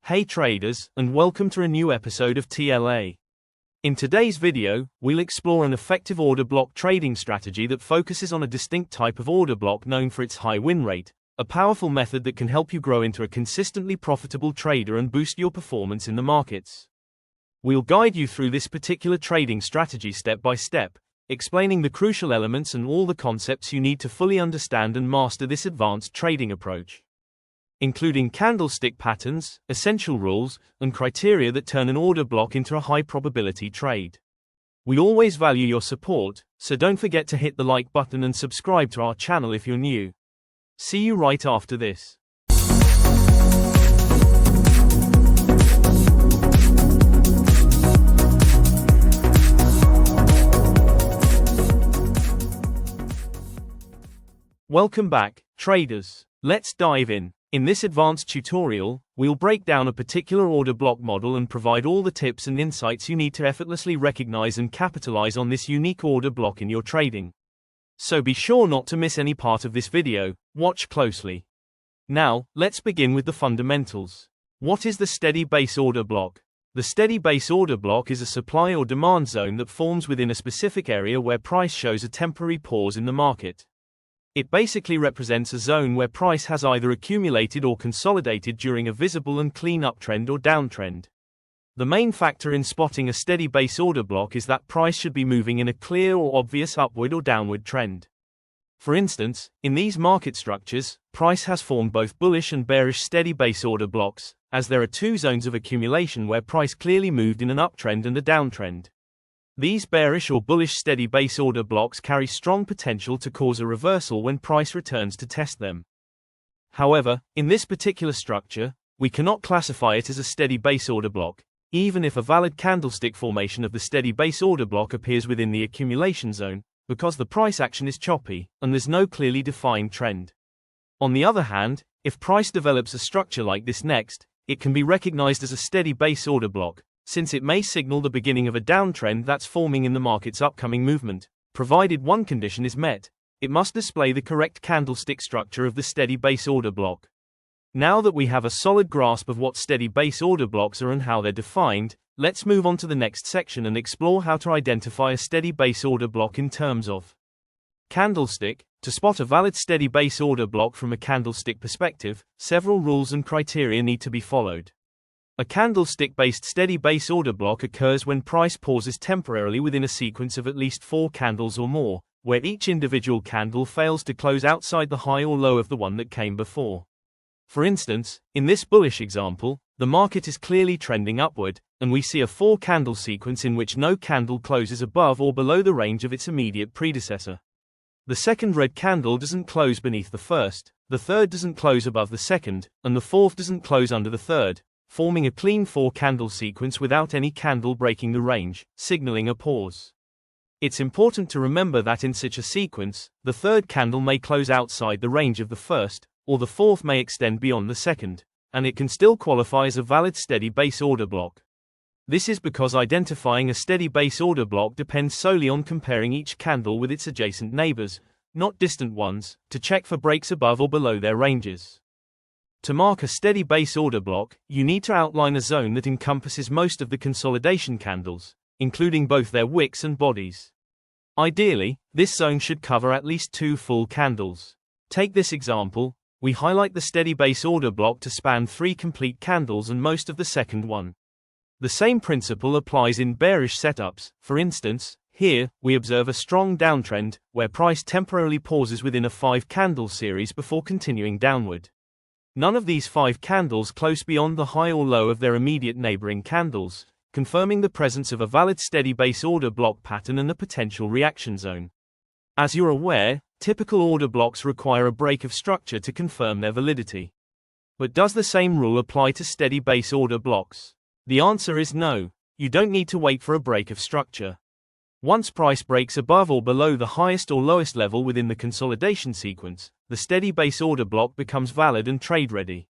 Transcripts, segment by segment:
Hey traders, and welcome to a new episode of TLA. In today's video, we'll explore an effective order block trading strategy that focuses on a distinct type of order block known for its high win rate, a powerful method that can help you grow into a consistently profitable trader and boost your performance in the markets. We'll guide you through this particular trading strategy step by step, explaining the crucial elements and all the concepts you need to fully understand and master this advanced trading approach, including candlestick patterns, essential rules, and criteria that turn an order block into a high-probability trade. We always value your support, so don't forget to hit the like button and subscribe to our channel if you're new. See you right after this. Welcome back, traders. Let's dive in. In this advanced tutorial, we'll break down a particular order block model and provide all the tips and insights you need to effortlessly recognize and capitalize on this unique order block in your trading. So be sure not to miss any part of this video. Watch closely. Now, let's begin with the fundamentals. What is the steady base order block? The steady base order block is a supply or demand zone that forms within a specific area where price shows a temporary pause in the market. It basically represents a zone where price has either accumulated or consolidated during a visible and clean uptrend or downtrend. The main factor in spotting a steady base order block is that price should be moving in a clear or obvious upward or downward trend. For instance, in these market structures, price has formed both bullish and bearish steady base order blocks, as there are two zones of accumulation where price clearly moved in an uptrend and a downtrend. These bearish or bullish steady base order blocks carry strong potential to cause a reversal when price returns to test them. However, in this particular structure, we cannot classify it as a steady base order block, even if a valid candlestick formation of the steady base order block appears within the accumulation zone, because the price action is choppy, and there's no clearly defined trend. On the other hand, if price develops a structure like this next, it can be recognized as a steady base order block, since it may signal the beginning of a downtrend that's forming in the market's upcoming movement. Provided one condition is met, it must display the correct candlestick structure of the steady base order block. Now that we have a solid grasp of what steady base order blocks are and how they're defined, let's move on to the next section and explore how to identify a steady base order block in terms of candlestick. To spot a valid steady base order block from a candlestick perspective, several rules and criteria need to be followed. A candlestick-based steady base order block occurs when price pauses temporarily within a sequence of at least 4 candles or more, where each individual candle fails to close outside the high or low of the one that came before. For instance, in this bullish example, the market is clearly trending upward, and we see a 4-candle sequence in which no candle closes above or below the range of its immediate predecessor. The second red candle doesn't close beneath the first, the third doesn't close above the second, and the fourth doesn't close under the third, forming a clean 4-candle sequence without any candle breaking the range, signaling a pause. It's important to remember that in such a sequence, the third candle may close outside the range of the first, or the fourth may extend beyond the second, and it can still qualify as a valid steady base order block. This is because identifying a steady base order block depends solely on comparing each candle with its adjacent neighbors, not distant ones, to check for breaks above or below their ranges. To mark a steady base order block, you need to outline a zone that encompasses most of the consolidation candles, including both their wicks and bodies. Ideally, this zone should cover at least 2 full candles. Take this example, we highlight the steady base order block to span 3 complete candles and most of the second one. The same principle applies in bearish setups. For instance, here, we observe a strong downtrend, where price temporarily pauses within a 5-candle series before continuing downward. None of these 5 candles close beyond the high or low of their immediate neighboring candles, confirming the presence of a valid steady base order block pattern and a potential reaction zone. As you're aware, typical order blocks require a break of structure to confirm their validity. But does the same rule apply to steady base order blocks? The answer is no. You don't need to wait for a break of structure. Once price breaks above or below the highest or lowest level within the consolidation sequence, the steady base order block becomes valid and trade-ready.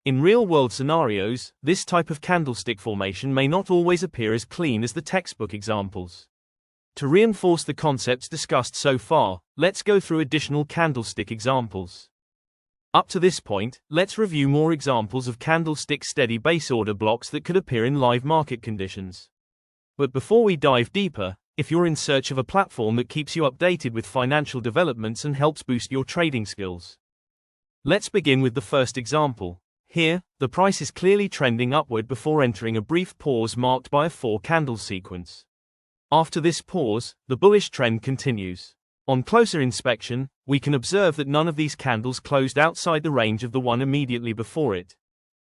In real-world scenarios, this type of candlestick formation may not always appear as clean as the textbook examples. To reinforce the concepts discussed so far, let's go through additional candlestick examples. Up to this point, let's review more examples of candlestick steady base order blocks that could appear in live market conditions. But before we dive deeper, if you're in search of a platform that keeps you updated with financial developments and helps boost your trading skills, let's begin with the first example. Here, the price is clearly trending upward before entering a brief pause marked by a 4-candle sequence. After this pause, the bullish trend continues. On closer inspection, we can observe that none of these candles closed outside the range of the one immediately before it.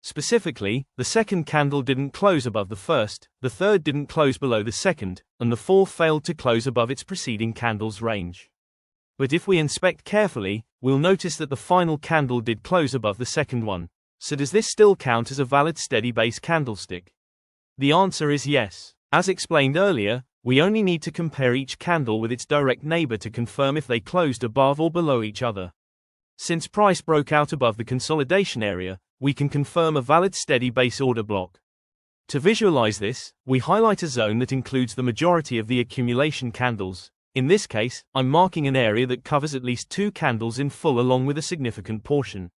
Specifically, the second candle didn't close above the first, the third didn't close below the second, and the fourth failed to close above its preceding candle's range. But if we inspect carefully, we'll notice that the final candle did close above the second one. So does this still count as a valid steady base candlestick? The answer is yes. As explained earlier, we only need to compare each candle with its direct neighbor to confirm if they closed above or below each other. Since price broke out above the consolidation area, we can confirm a valid steady base order block. To visualize this, we highlight a zone that includes the majority of the accumulation candles. In this case, I'm marking an area that covers at least 2 candles in full along with a significant portion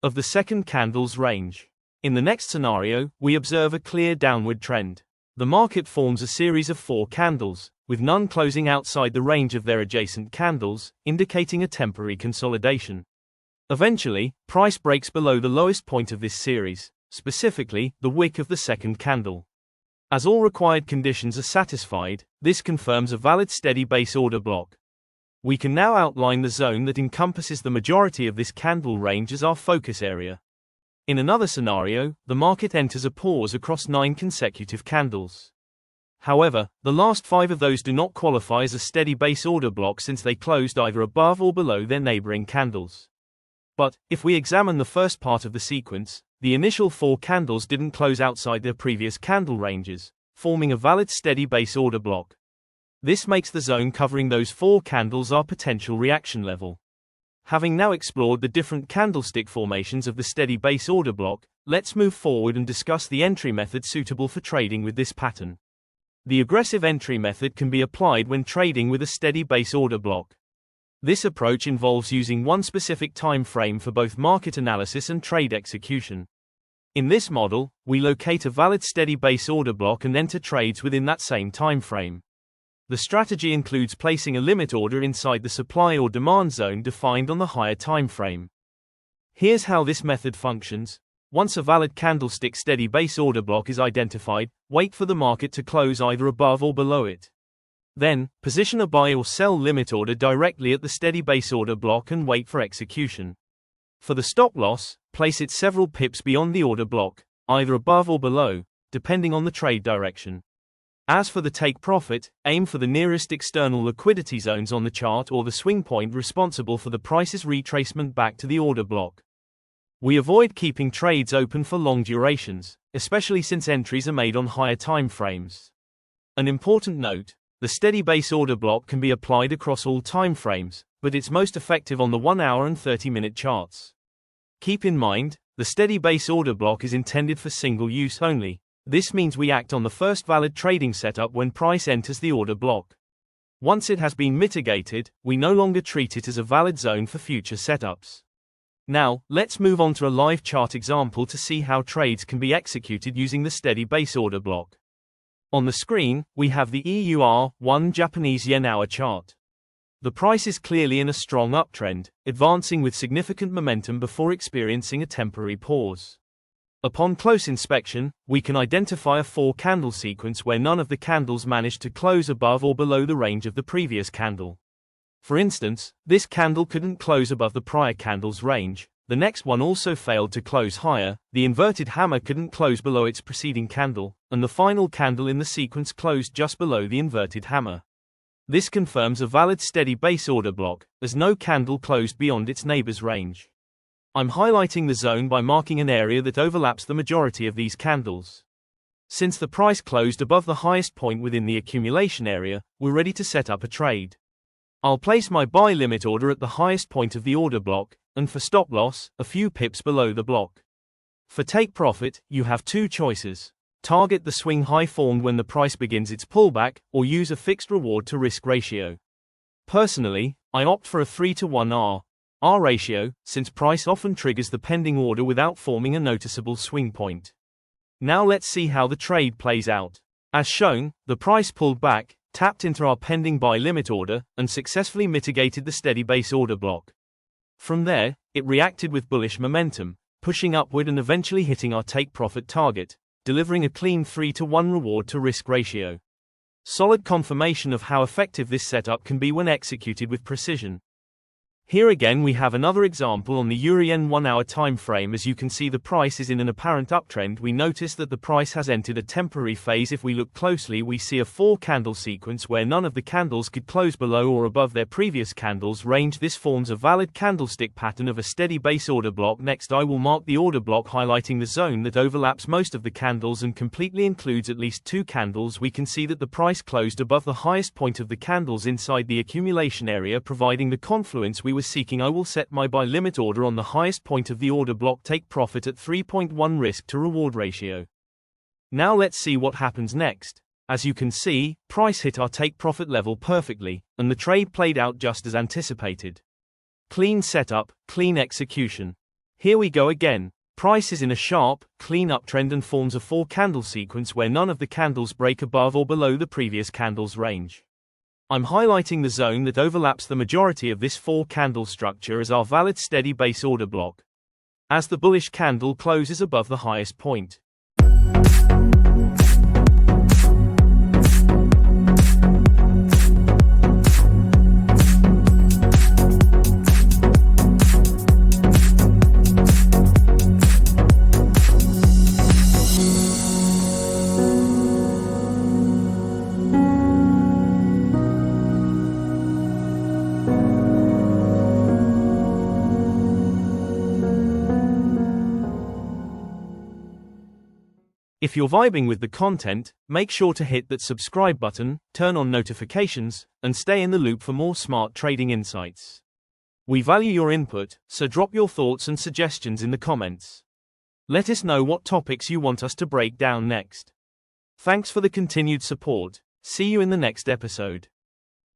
of the second candle's range. In the next scenario, we observe a clear downward trend. The market forms a series of 4 candles, with none closing outside the range of their adjacent candles, indicating a temporary consolidation. Eventually, price breaks below the lowest point of this series, specifically, the wick of the second candle. As all required conditions are satisfied, this confirms a valid steady base order block. We can now outline the zone that encompasses the majority of this candle range as our focus area. In another scenario, the market enters a pause across 9 consecutive candles. However, the last 5 of those do not qualify as a steady base order block since they closed either above or below their neighboring candles. But, if we examine the first part of the sequence, the initial 4 candles didn't close outside their previous candle ranges, forming a valid steady base order block. This makes the zone covering those 4 candles our potential reaction level. Having now explored the different candlestick formations of the steady base order block, let's move forward and discuss the entry method suitable for trading with this pattern. The aggressive entry method can be applied when trading with a steady base order block. This approach involves using one specific time frame for both market analysis and trade execution. In this model, we locate a valid steady base order block and enter trades within that same time frame. The strategy includes placing a limit order inside the supply or demand zone defined on the higher time frame. Here's how this method functions. Once a valid candlestick steady base order block is identified, wait for the market to close either above or below it. Then, position a buy or sell limit order directly at the steady base order block and wait for execution. For the stop loss, place it several pips beyond the order block, either above or below, depending on the trade direction. As for the take profit, aim for the nearest external liquidity zones on the chart or the swing point responsible for the price's retracement back to the order block. We avoid keeping trades open for long durations, especially since entries are made on higher time frames. An important note, the steady base order block can be applied across all time frames, but it's most effective on the 1 hour and 30-minute charts. Keep in mind, the steady base order block is intended for single use only. This means we act on the first valid trading setup when price enters the order block. Once it has been mitigated, we no longer treat it as a valid zone for future setups. Now, let's move on to a live chart example to see how trades can be executed using the steady base order block. On the screen, we have the EUR1 Japanese yen hour chart. The price is clearly in a strong uptrend, advancing with significant momentum before experiencing a temporary pause. Upon close inspection, we can identify a 4-candle sequence where none of the candles managed to close above or below the range of the previous candle. For instance, this candle couldn't close above the prior candle's range, the next one also failed to close higher, the inverted hammer couldn't close below its preceding candle, and the final candle in the sequence closed just below the inverted hammer. This confirms a valid steady base order block, as no candle closed beyond its neighbor's range. I'm highlighting the zone by marking an area that overlaps the majority of these candles. Since the price closed above the highest point within the accumulation area, we're ready to set up a trade. I'll place my buy limit order at the highest point of the order block, and for stop loss, a few pips below the block. For take profit, you have 2 choices. Target the swing high formed when the price begins its pullback, or use a fixed reward to risk ratio. Personally, I opt for a 3-to-1 R. R ratio, since price often triggers the pending order without forming a noticeable swing point. Now let's see how the trade plays out. As shown, the price pulled back, tapped into our pending buy limit order, and successfully mitigated the steady base order block. From there, it reacted with bullish momentum, pushing upward and eventually hitting our take profit target, delivering a clean 3-to-1 reward to risk ratio. Solid confirmation of how effective this setup can be when executed with precision. Here again we have another example on the Euro-Yen 1-hour time frame. As you can see, the price is in an apparent uptrend. We notice that the price has entered a temporary phase. If we look closely, we see a 4-candle sequence where none of the candles could close below or above their previous candles range. This forms a valid candlestick pattern of a steady base order block. Next, I will mark the order block, highlighting the zone that overlaps most of the candles and completely includes at least 2 candles. We can see that the price closed above the highest point of the candles inside the accumulation area, providing the confluence we were seeking. I will set my buy limit order on the highest point of the order block. Take profit at 3.1 risk to reward ratio. Now let's see what happens next. As you can see, price hit our take profit level perfectly, and the trade played out just as anticipated. Clean setup, clean execution. Here we go again. Price is in a sharp, clean uptrend and forms a 4-candle sequence where none of the candles break above or below the previous candle's range. I'm highlighting the zone that overlaps the majority of this 4-candle structure as our valid steady base order block, as the bullish candle closes above the highest point. If you're vibing with the content, make sure to hit that subscribe button, turn on notifications, and stay in the loop for more smart trading insights. We value your input, so drop your thoughts and suggestions in the comments. Let us know what topics you want us to break down next. Thanks for the continued support. See you in the next episode.